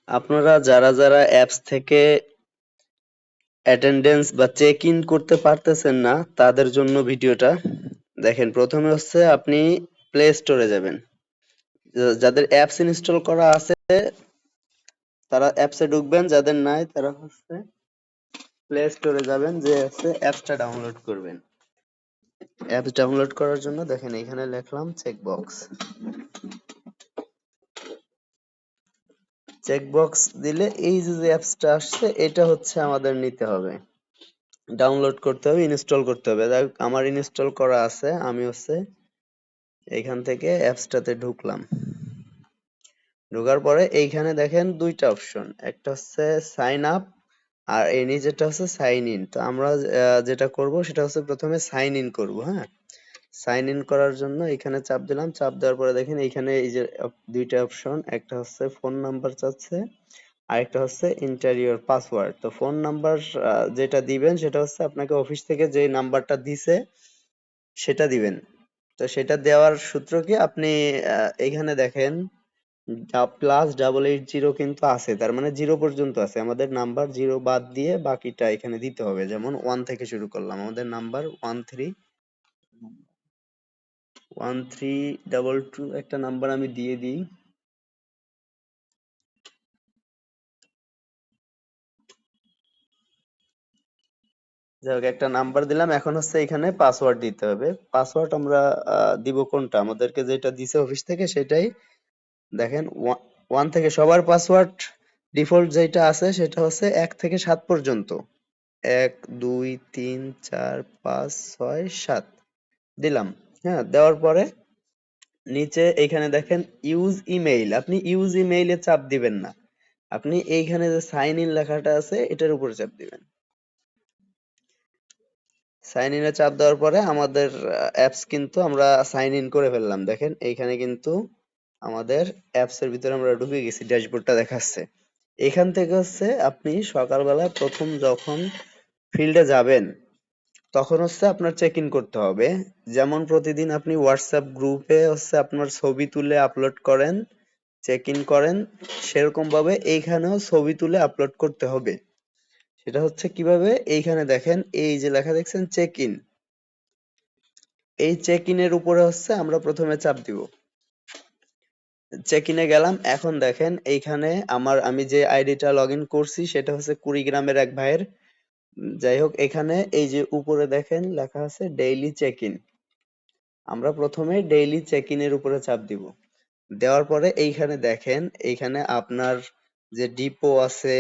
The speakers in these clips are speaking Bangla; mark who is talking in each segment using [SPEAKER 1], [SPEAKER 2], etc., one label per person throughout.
[SPEAKER 1] আপনারা যারা যারা অ্যাপস থেকে অ্যাটেন্ডেন্স বা চেক ইন করতে পারতেছেন না তাদের জন্য ভিডিওটা দেখেন। প্রথমে হচ্ছে আপনি প্লে স্টোরে যাবেন। যাদের অ্যাপস ইনস্টল করা আছে তারা অ্যাপসে ঢুকবেন, যাদের নাই তারা হচ্ছে প্লে স্টোরে যাবেন, যে হচ্ছে অ্যাপসটা ডাউনলোড করবেন। অ্যাপস ডাউনলোড করার জন্য দেখেন এখানে লিখলাম চেকবক্স। চেকবক্স দিলে এই যে অ্যাপসটা আসছে এটা হচ্ছে আমাদের নিতে হবে, ডাউনলোড করতে হবে, ইনস্টল করতে হবে। আমার ইনস্টল করা আছে, আমি হচ্ছে এইখান থেকে অ্যাপসটাতে ঢুকলাম। ঢোকার পরে এইখানে দেখেন দুইটা অপশন, একটা হচ্ছে সাইন আপ আর এই নিচেরটা হচ্ছে সাইন ইন। তো আমরা যেটা করব সেটা হচ্ছে প্রথমে সাইন ইন করব। হ্যাঁ, সাইন ইন করার জন্য এখানে চাপ দিলাম। চাপ দেওয়ার পরে দেখেন এইখানে এই যে দুইটা অপশন, একটা হচ্ছে ফোন নাম্বার চাচ্ছে, আরেকটা হচ্ছে ইন্টারিয়র পাসওয়ার্ড। তো ফোন নাম্বার যেটা দিবেন সেটা হচ্ছে আপনাকে অফিস থেকে যে নাম্বারটা দিছে সেটা দিবেন। তো সেটা দেওয়ার সূত্র কি, আপনি এখানে দেখেন +880 কিন্তু আছে, তার মানে 0 পর্যন্ত আছে। আমাদের নাম্বার 0 বাদ দিয়ে বাকিটা এখানে দিতে হবে। যেমন 1 থেকে শুরু করলাম, আমাদের নাম্বার 13 একটা নাম্বার আমি দিয়ে দিই। যাই হোক, একটা নাম্বার দিলাম। এখন হচ্ছে এখানে পাসওয়ার্ড দিতে হবে। পাসওয়ার্ড আমরা দিব কোনটা, আমাদেরকে যেটা দিছে অফিস থেকে সেটাই। দেখেন 1 থেকে সবার পাসওয়ার্ড ডিফল্ট যেটা আছে সেটা হচ্ছে 1 থেকে 7 পর্যন্ত। 1 2 3 4 5 6 7 দিলাম। হ্যাঁ, দেওয়ার পরে নিচে এইখানে দেখেন ইউজ ইমেইল, আপনি ইউজ ইমেইলে চাপ দিবেন না, আপনি এইখানে যে সাইন ইন লেখাটা আছে এটার উপরে চাপ দিবেন। সাইন ইনে চাপ দেওয়ার পরে আমাদের অ্যাপস কিন্তু আমরা সাইন ইন করে ফেললাম। দেখেন এইখানে কিন্তু আমাদের অ্যাপস এর ভিতরে আমরা ঢুকে গেছি, ড্যাশবোর্ডটা দেখাচ্ছে। এখান থেকে হচ্ছে আপনি সকালবেলা প্রথম যখন ফিল্ডে যাবেন তখন হচ্ছে আপনার চেক ইন করতে হবে। যেমন প্রতিদিন আপনি হোয়াটসঅ্যাপ গ্রুপে হচ্ছে আপনার ছবি তুলে আপলোড করেন, চেক ইন করেন, সেরকম ভাবে এইখানেও ছবি তুলে আপলোড করতে হবে। সেটা হচ্ছে কিভাবে, এইখানে দেখেন এই যে লেখা দেখছেন চেক ইন, এই চেক ইনের উপরে হচ্ছে আমরা প্রথমে চাপ দিব। চেক ইনে গেলাম। এখন দেখেন এইখানে আমি যে আইডিটা লগ ইন করছি সেটা হচ্ছে কুড়িগ্রামের এক ভাইয়ের। যাই হোক, এখানে এই যে উপরে দেখেন লেখা আছে ডেইলি চেক ইন, আমরা প্রথমে ডেইলি চেক ইনের উপরে চাপ দিব। দেওয়ার পরে এইখানে দেখেন এইখানে আপনার যে ডিপো আছে,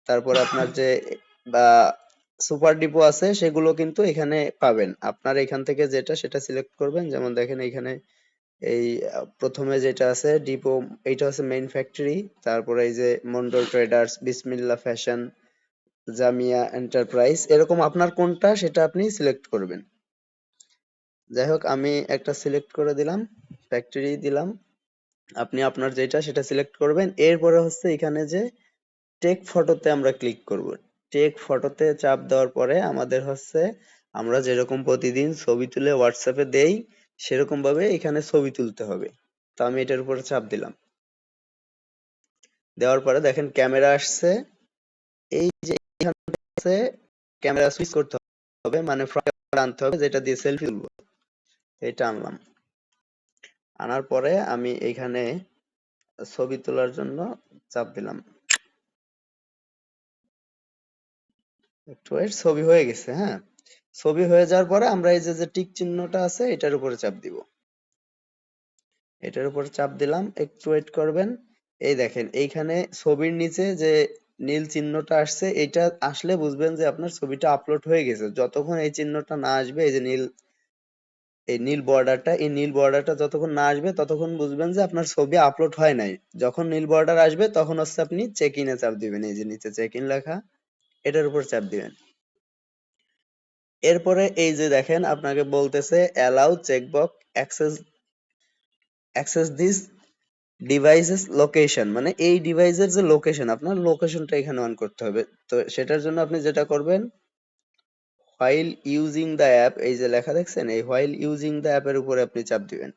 [SPEAKER 1] তারপরে আপনার যে বা সুপার ডিপো আছে সেগুলো কিন্তু এখানে পাবেন। আপনার এখান থেকে যেটা সেটা সিলেক্ট করবেন। যেমন দেখেন এইখানে এই প্রথমে যেটা আছে ডিপো, এইটা হচ্ছে মেইন ফ্যাক্টরি। তারপরে এই যে মন্ডল ট্রেডার্স, বিসমিল্লাহ ফ্যাশন, জামিয়া এন্টারপ্রাইজ, এরকম আপনার কোনটা সেটা আপনি সিলেক্ট করবেন। যাই হোক, আমি একটা সিলেক্ট করে দিলাম, ফ্যাক্টরি দিলাম। আপনি আপনার যেটা সেটা সিলেক্ট করবেন। এরপরে হচ্ছে এখানে যে টেক ফটোতে আমরা ক্লিক করব। টেক ফটোতে চাপ দেওয়ার পরে আমাদের হচ্ছে আমরা যেরকম প্রতিদিন ছবি তুলে হোয়াটসঅ্যাপে দেই সেরকম ভাবে এখানে ছবি তুলতে হবে। তো আমি এটার উপরে চাপ দিলাম। দেওয়ার পরে দেখেন ক্যামেরা আসছে। এই যে এখানে আছে ক্যামেরা সুইচ করতে হবে, মানে ফ্রন্ট আনতে হবে যেটা দিয়ে সেলফি তুলবো। এটা আনলাম। আনার পরে আমি এখানে ছবি তোলার জন্য চাপ দিলাম। একটু ওয়েট, ছবি হয়ে গেছে। হ্যাঁ, ছবি হয়ে যাওয়ার পরে আমরা এই যে যে টিক চিহ্নটা আছে এটার উপরে চাপ দিব। এটার উপর চাপ দিলাম, একটু ওয়েট করবেন। এই দেখেন এইখানে ছবির নিচে যে নীল চিহ্নটা আসছে, এটা আসলে বুঝবেন যে আপনার ছবিটা আপলোড হয়ে গেছে। যতক্ষণ এই চিহ্নটা না আসবে, এই যে নীল বর্ডারটা যতক্ষণ না আসবে ততক্ষণ বুঝবেন যে আপনার ছবি আপলোড হয় নাই। যখন নীল বর্ডার আসবে তখন হচ্ছে আপনি চেক ইনে চাপ দিবেন। এই যে নিচে চেক ইন লেখা, এটার উপর চাপ দিবেন। এরপরে এই যে দেখেন আপনাকে বলতেছে allow checkbox access this devices location, মানে এই ডিভাইসের যে লোকেশন, আপনার লোকেশনটা এখানে অন করতে হবে। তো সেটার জন্য আপনি যেটা করবেন, হোয়াইল ইউজিং দ্য অ্যাপ, এই যে লেখা দেখছেন এই হোয়াইল ইউজিং দ্য অ্যাপের উপরে আপনি চাপ দিবেন।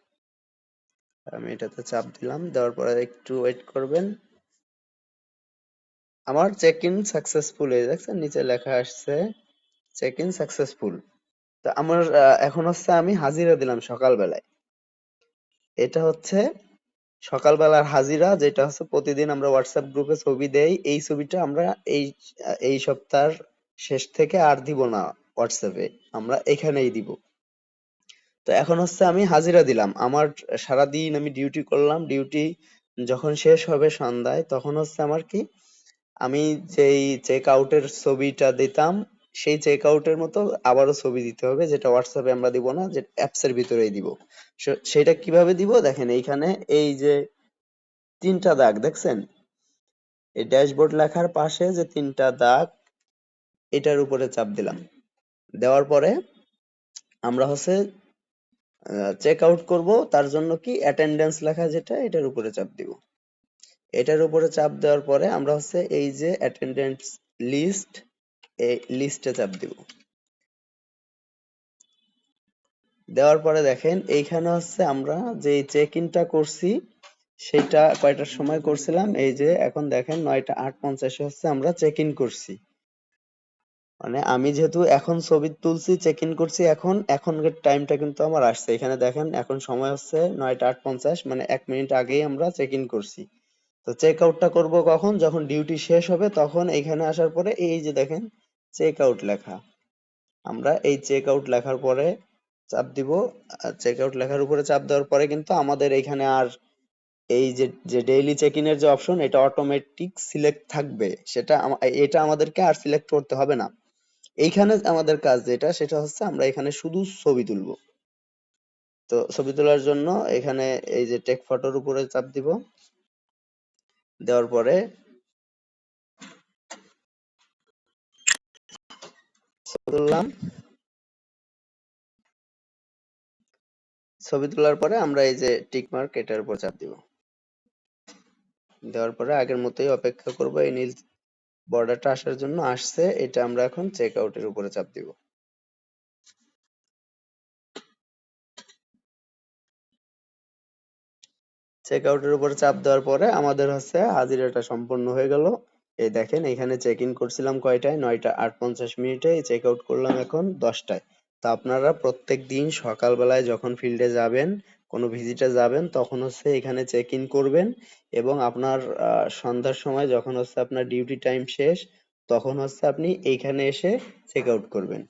[SPEAKER 1] আমি এটাতে চাপ দিলাম। দেওয়ার পরে একটু ওয়েট করবেন। আমার চেক ইন সাকসেসফুল, এই দেখছেন নিচে লেখা আসছে চেক ইন সাকসেসফুল। তো আমার এখন হচ্ছে আমি হাজিরা দিলাম সকালবেলায়। এটা হচ্ছে সকালবেলার হাজিরা, যেটা হচ্ছে প্রতিদিন আমরা হোয়াটসঅ্যাপ গ্রুপে ছবি দেই। এই ছবিটা আমরা এই এই সপ্তাহের শেষ থেকে আর দিব না হোয়াটসঅ্যাপে, আমরা এখানেই দিব। তো এখন হচ্ছে আমি হাজিরা দিলাম, আমার সারাদিন আমি ডিউটি করলাম, ডিউটি যখন শেষ হবে সন্ধ্যায়, তখন হচ্ছে আমার কি, আমি যেই চেক আউটের ছবিটা দিতাম, সেই চেক আউটের মতো আবারও ছবি দিতে হবে, যেটা হোয়াটসঅ্যাপে আমরা দিব না, যে অ্যাপস এর ভিতরেই দিব। সেটা কিভাবে দিব দেখেন, এইখানে এই যে তিনটা দাগ দেখছেন, এই ড্যাশবোর্ড লেখার পাশে যে তিনটা দাগ, এটার উপরে চাপ দিলাম। দেওয়ার পরে আমরা হচ্ছে চেক আউট করবো, তার জন্য কি অ্যাটেন্ডেন্স লেখা যেটা, এটার উপরে চাপ দিব। এটার উপরে চাপ দেওয়ার পরে আমরা হচ্ছে এই যে অ্যাটেন্ডেন্স লিস্ট, এই লিস্টে চাপ দিব। দেওয়ার পরে দেখেন এইখানে হচ্ছে আমরা যে চেক ইনটা করছি সেটা কয়টার সময় করছিলাম, এই যে এখন দেখেন 9:08 হচ্ছে আমরা চেক ইন করছি। মানে আমি যেহেতু এখন ছবি তুলছি, চেক ইন করছি, এখনকার টাইমটা কিন্তু আমার আসছে, এখানে দেখেন এখন সময় হচ্ছে 9:08, মানে 1 মিনিট আগেই আমরা চেক ইন করছি। তো চেক আউটটা করবো কখন, যখন ডিউটি শেষ হবে, তখন এইখানে আসার পরে এই যে দেখেন চেক আউট লেখা, আমরা এই চেক আউট লেখার পরে চাপ দিব। চেক আউট লেখার উপরে চাপ দেওয়ার পরে কিন্তু আমাদের এখানে আর এই যে যে ডেইলি চেক ইনের যে অপশন, এটা অটোমেটিক সিলেক্ট থাকবে, এটা আমাদেরকে আর সিলেক্ট করতে হবে না। এইখানে আমাদের কাজ যেটা, সেটা হচ্ছে আমরা এখানে শুধু ছবি তুলবো। তো ছবি তোলার জন্য এখানে এই যে টেক ফটোর উপরে চাপ দিব। দেওয়ার পরে ছবি তুললাম। ছবি তোলার পরে আমরা এই যে টিক মার্ক, এটার উপর চাপ দিব। দেওয়ার পরে আগের মতোই অপেক্ষা করব, এই নীল বর্ডারটা আসার জন্য আসছে, এটা আমরা এখন চেক আউটের উপরে চাপ দিব। চেক আউটের উপরে চাপ দেওয়ার পরে আমাদের হচ্ছে হাজিরাটা সম্পন্ন হয়ে গেল। এই দেখেন এখানে চেক ইন করছিলাম কয়টায়, 9:58 চেক আউট করলাম এখন 10টায়। তো আপনারা প্রত্যেক দিন সকালবেলায় যখন ফিল্ডে যাবেন, কোনো ভিজিটে যাবেন, তখন হচ্ছে এখানে চেক ইন করবেন, এবং আপনার সন্ধ্যার সময় যখন হচ্ছে আপনার ডিউটি টাইম শেষ, তখন হচ্ছে আপনি এইখানে এসে চেক আউট করবেন।